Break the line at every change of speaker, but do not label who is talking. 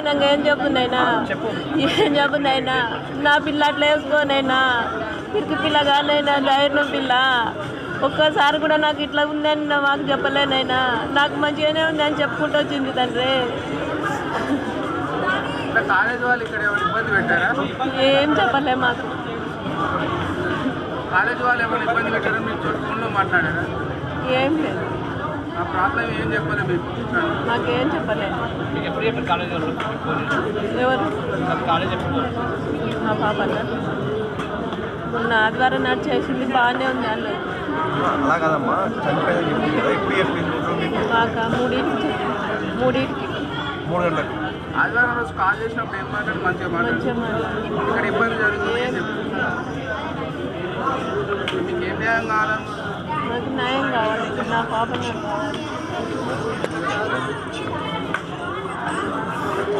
వచ్చినాక ఏం చెప్పుందైనా ఏం చెప్పుందైనా నా పిల్ల అట్లా వేసుకోనైనా పిరికి పిల్లగానైనా ధైర్యం పిల్ల ఒక్కసారి కూడా నాకు ఇట్లా ఉందని మాకు చెప్పలేనైనా నాకు మంచిగానే ఉంది అని చెప్పుకుంటూ వచ్చింది తండ్రి.
కాలేజ్ వాళ్ళు ఇక్కడ ఇబ్బంది పెట్టారా?
ఏం చెప్పలే మాకు.
కాలేజ్ వాళ్ళు ఏమైనా ఇబ్బంది పెట్టారా? మీరు ఫోన్లో మాట్లాడారా?
ఏం లేదు.
ఆ ప్రాబ్లం ఏం చెప్పలే మీకు?
మాకేం చెప్పలేదు.
ఎప్పుడు చెప్పారు కాలేజ్ వాళ్ళు?
ఎవరు?
కాలేజ్ ఎప్పుడు?
మా పాప మొన్న ఆదివారం నాడు చేసింది బాగానే ఉంది అన్నది.
అలా కాదమ్మా, చనిపోయిందని చెప్పింది కదా, ఇప్పుడు చెప్పింది
మాకు 3కి
3 గంటలకు.
ఆదివారం రోజు కాల్ చేసినప్పుడు ఏం మాట్లాడి మంచిగా మాట్లాడు. ఇక్కడ ఇబ్బంది జరుగుతుంది ఏం చెప్పు. మీకు ఏం న్యాయం కావాలన్నా?
నాకు న్యాయం కావాలి. నా పాప నాకు కావాలి.